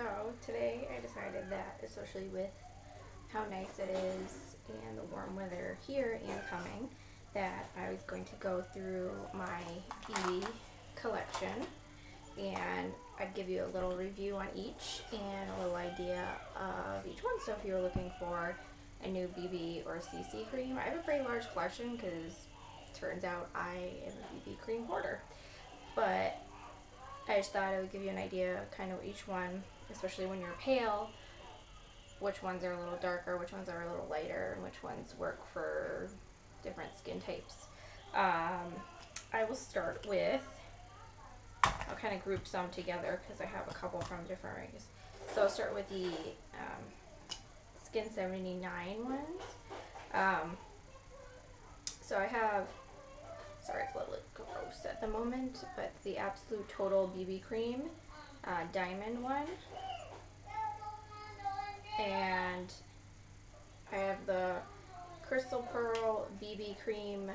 So today I decided that, especially with how nice it is and the warm weather here and coming, that I was going to go through my BB collection and I'd give you a little review on each and a little idea of each one. So if you're looking for a new BB or CC cream, I have a pretty large collection because turns out I am a BB cream hoarder. But I just thought I would give you an idea of kind of each one, especially when you're pale, which ones are a little darker, which ones are a little lighter, and which ones work for different skin types. I will start with, I'll kind of group some together because I have a couple from different rings. So I'll start with the skin79 ones. So I have, sorry, it's a little gross at the moment, but the Absolute Total BB Cream Diamond one. And I have the Crystal Pearl BB Cream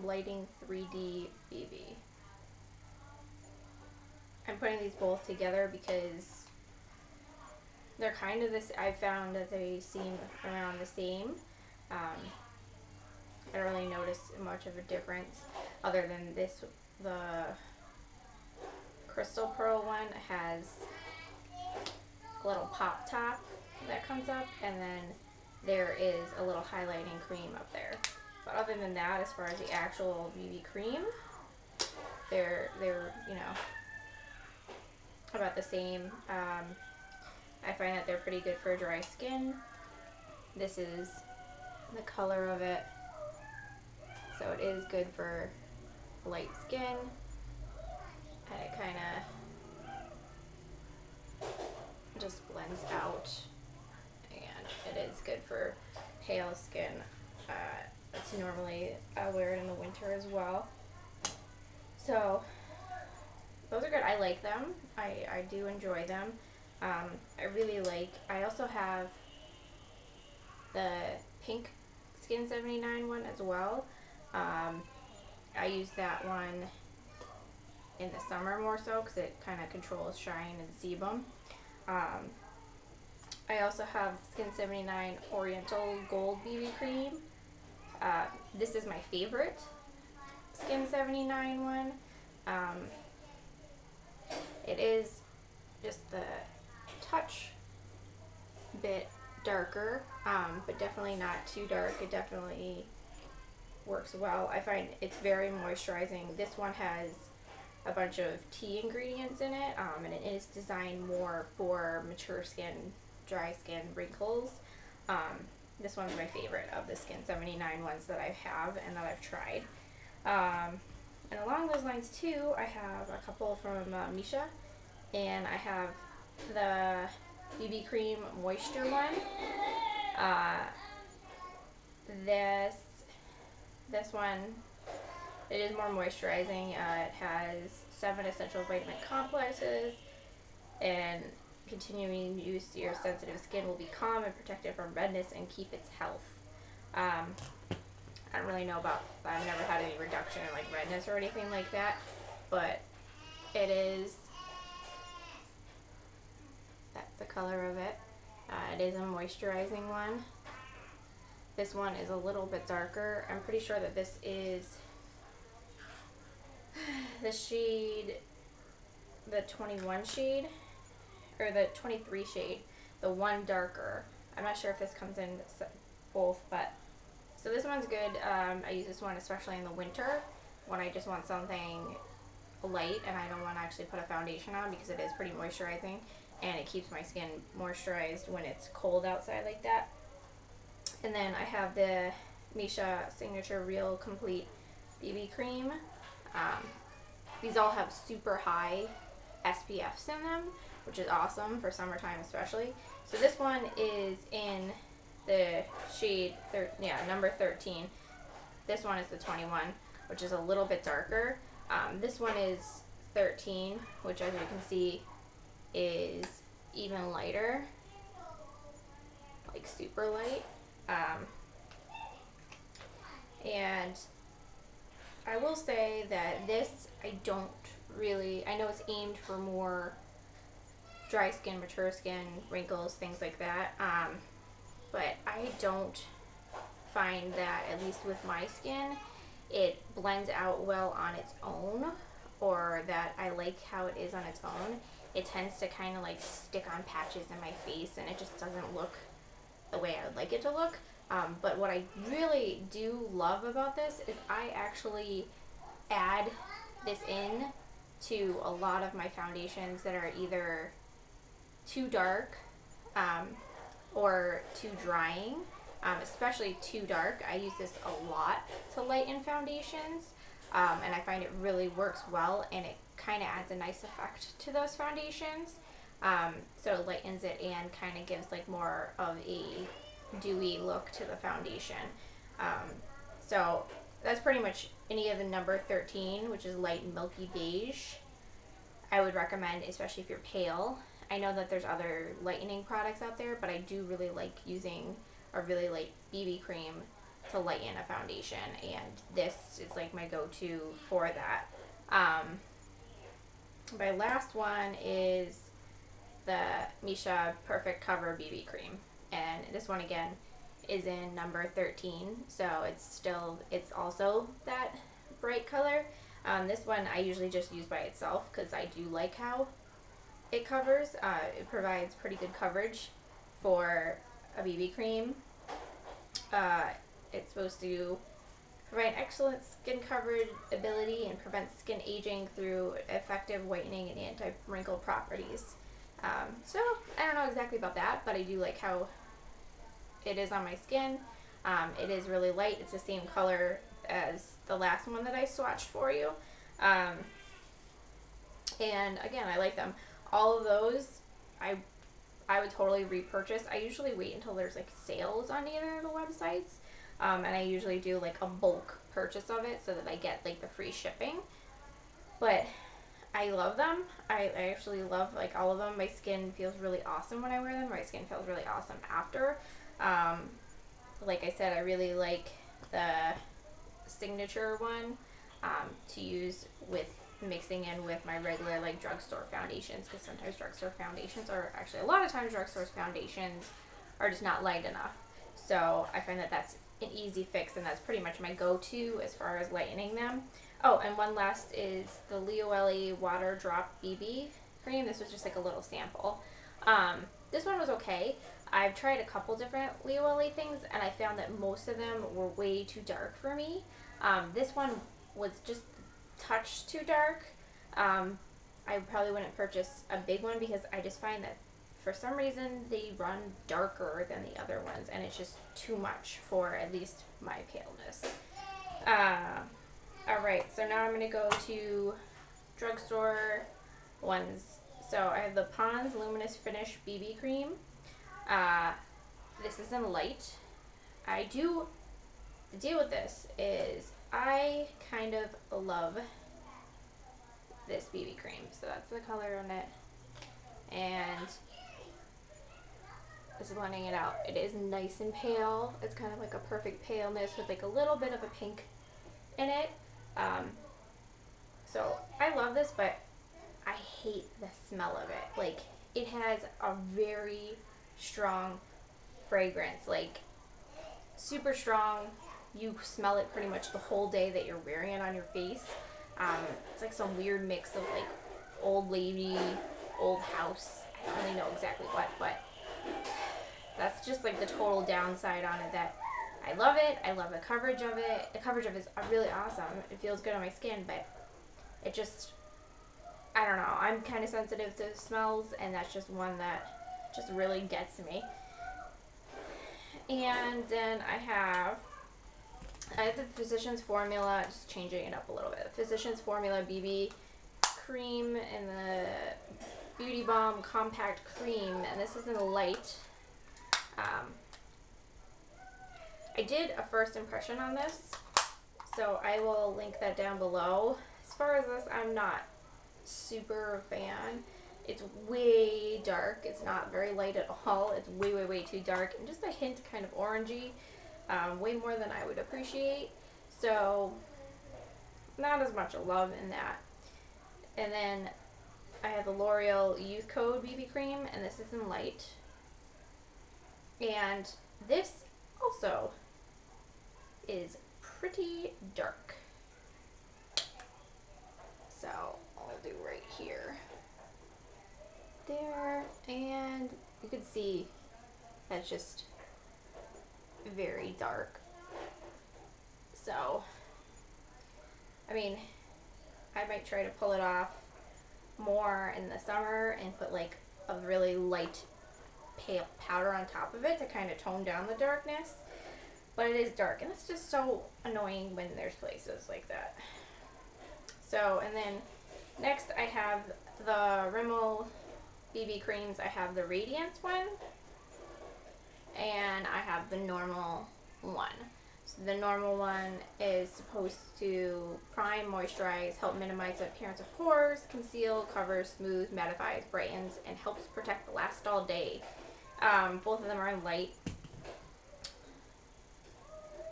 Lighting 3D BB. I'm putting these both together because they're kind of this, I found that they seem around the same. I don't really notice much of a difference other than this. The Crystal Pearl one has a little pop top that comes up, and then there is a little highlighting cream up there. But other than that, as far as the actual BB cream, they're you know, about the same. I find that they're pretty good for dry skin. This is the color of it. So it is good for light skin, and it kind of just blends out, and it is good for pale skin. That's normally, I wear it in the winter as well. So those are good. I like them. I do enjoy them. I really like, I also have the pink skin79 one as well. I use that one in the summer more so because it kind of controls shine and sebum. I also have skin79 Oriental Gold BB Cream. This is my favorite skin79 one. It is just the touch bit darker, but definitely not too dark. It definitely works well. I find it's very moisturizing. This one has a bunch of tea ingredients in it, and it is designed more for mature skin, dry skin, wrinkles. This one's my favorite of the skin79 ones that I have and that I've tried. And along those lines too, I have a couple from Missha, and I have the BB Cream Moisture one. This one, it is more moisturizing. It has 7 essential vitamin complexes, and continuing use to your sensitive skin will be calm and protect it from redness and keep its health. I don't really know about, I've never had any reduction in like redness or anything like that, but it is, that's the color of it. It is a moisturizing one. This one is a little bit darker. I'm pretty sure that this is the shade, the 21 shade, or the 23 shade, the one darker. I'm not sure if this comes in both, but so this one's good. I use this one especially in the winter when I just want something light and I don't want to actually put a foundation on, because it is pretty moisturizing and it keeps my skin moisturized when it's cold outside like that. And then I have the Missha Signature Real Complete BB Cream. These all have super high SPFs in them, which is awesome for summertime especially. So this one is in the shade, number 13. This one is the 21, which is a little bit darker. This one is 13, which as you can see is even lighter, like super light. And I will say that this, I don't really, I know it's aimed for more dry skin, mature skin, wrinkles, things like that. But I don't find that, at least with my skin, it blends out well on its own, or that I like how it is on its own. It tends to kind of like stick on patches in my face, and it just doesn't look the way I would like it to look. But what I really do love about this is I actually add this in to a lot of my foundations that are either too dark or too drying, especially too dark. I use this a lot to lighten foundations, and I find it really works well, and it kind of adds a nice effect to those foundations. So it lightens it and kind of gives like more of a dewy look to the foundation. So that's pretty much any of the number 13, which is light milky beige. I would recommend, especially if you're pale. I know that there's other lightening products out there, but I do really like using a really light BB cream to lighten a foundation, and this is like my go-to for that. My last one is the Missha Perfect Cover BB cream, and this one again is in number 13, so it's also that bright color. This one I usually just use by itself because I do like how it covers. It provides pretty good coverage for a BB cream. It's supposed to provide excellent skin coverage ability and prevent skin aging through effective whitening and anti-wrinkle properties. So I don't know exactly about that, but I do like how it is on my skin. It is really light. It's the same color as the last one that I swatched for you. And again, I like them. All of those, I would totally repurchase. I usually wait until there's like sales on either of the websites. And I usually do like a bulk purchase of it so that I get like the free shipping. But I love them. I actually love like all of them. My skin feels really awesome when I wear them. My skin feels really awesome after. Like I said, I really like the signature one to use with mixing in with my regular like drugstore foundations, because sometimes drugstore foundations are actually, a lot of times drugstore foundations are just not light enough. So I find that that's an easy fix, and that's pretty much my go-to as far as lightening them. Oh, and one last is the Loreal Water Drop BB cream. This was just like a little sample. This one was okay. I've tried a couple different Loreal things, and I found that most of them were way too dark for me. This one was just a touch too dark. I probably wouldn't purchase a big one because I just find that for some reason they run darker than the other ones, and it's just too much for at least my paleness. Alright, so now I'm going to go to drugstore ones. So I have the Pons Luminous Finish BB Cream. This is in light. The deal with this is I kind of love this BB cream. So that's the color on it. And just blending it out. It is nice and pale. It's kind of like a perfect paleness with like a little bit of a pink in it. So I love this, but I hate the smell of it. Like, it has a very strong fragrance, like super strong. You smell it pretty much the whole day that you're wearing it on your face. It's like some weird mix of like old lady, old house. I don't really know exactly what, but that's just like the total downside on it. That I love it. I love the coverage of it. The coverage of it is really awesome. It feels good on my skin, but it just, I don't know. I'm kind of sensitive to smells, and that's just one that just really gets me. And then I have the Physicians Formula, just changing it up a little bit. Physicians Formula BB Cream and the Beauty Balm Compact Cream, and this is in light. I did a first impression on this, so I will link that down below. As far as this, I'm not super a fan. It's way dark. It's not very light at all. It's way, way, way too dark, and just a hint kind of orangey, way more than I would appreciate. So not as much love in that. And then I have the L'Oreal Youth Code BB Cream, and this is in light. And this also is pretty dark. So I'll do right here, there, and you can see that's just very dark. So, I mean, I might try to pull it off more in the summer and put like a really light pale powder on top of it to kind of tone down the darkness. But it is dark, and it's just so annoying when there's places like that. So, and then next I have the Rimmel BB creams. I have the Radiance one, and I have the normal one. So the normal one is supposed to prime, moisturize, help minimize the appearance of pores, conceal, covers, smooth, mattifies, brightens, and helps protect last all day. Both of them are in light.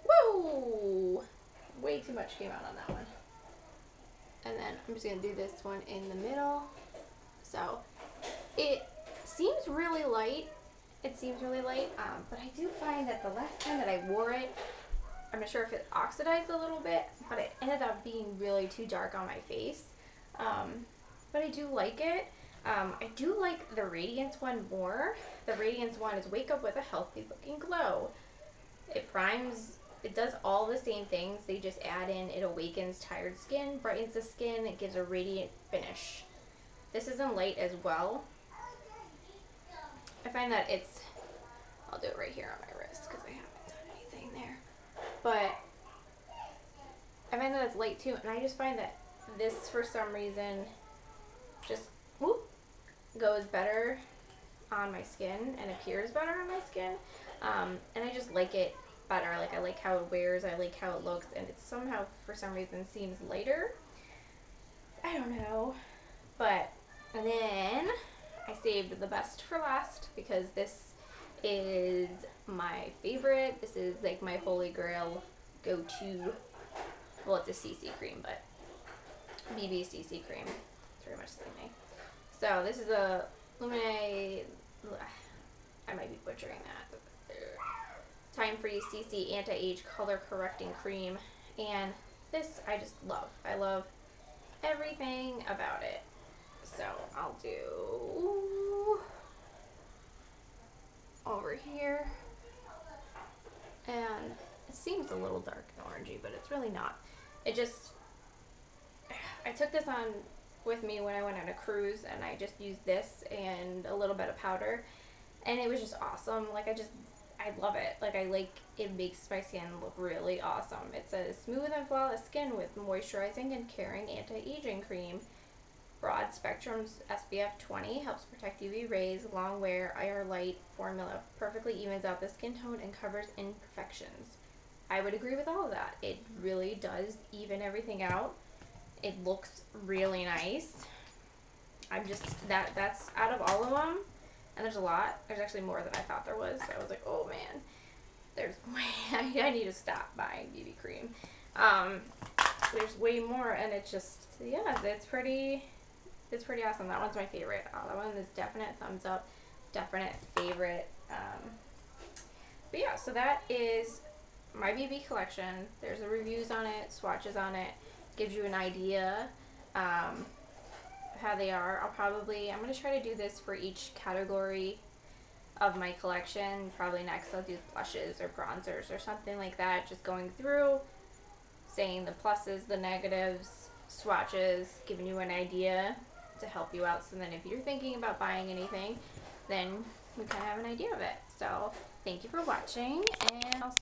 Whoa! Way too much came out on that one. And then I'm just going to do this one in the middle. So it seems really light. It seems really light, but I do find that the last time that I wore it, I'm not sure if it oxidized a little bit, but it ended up being really too dark on my face. But I do like it. I do like the Radiance one more. The Radiance one is wake up with a healthy looking glow. It primes, it does all the same things. They just add in, it awakens tired skin, brightens the skin, it gives a radiant finish. This is in light as well. I find that it's, I'll do it right here on my wrist because I haven't done anything there. But I find that it's light too, and I just find that this, for some reason, just whoop, goes better on my skin and appears better on my skin. And I just like it better. Like, I like how it wears, I like how it looks, and it somehow, for some reason, seems lighter. I don't know. But, and then I saved the best for last because this is my favorite. This is like my holy grail go-to. Well, it's a CC cream, but BB CC cream. It's very much the same thing. So this is a Lumene, I might be butchering that. Time-free CC anti-age color correcting cream. And this I just love. I love everything about it. So I'll do over here, and it seems a little dark and orangey, but it's really not. It just, I took this on with me when I went on a cruise, and I just used this and a little bit of powder, and it was just awesome. Like, I love it. Like, it makes my skin look really awesome. It says smooth and flawless skin with moisturizing and caring anti-aging cream. Broad spectrum SPF 20 helps protect UV rays. Long wear IR light formula perfectly evens out the skin tone and covers imperfections. I would agree with all of that. It really does even everything out. It looks really nice. I'm just, that's out of all of them, and there's a lot. There's actually more than I thought there was. So I was like, oh man, there's way, I need to stop buying BB cream. There's way more, and it's just, yeah, it's pretty awesome. That one's my favorite. That one is definite thumbs up, definite favorite. But yeah, so that is my BB collection. There's the reviews on it, swatches on it, gives you an idea of how they are. I'm going to try to do this for each category of my collection. Probably next I'll do blushes or bronzers or something like that, just going through, saying the pluses, the negatives, swatches, giving you an idea to help you out, so then if you're thinking about buying anything, then we kind of have an idea of it. So thank you for watching, and I'll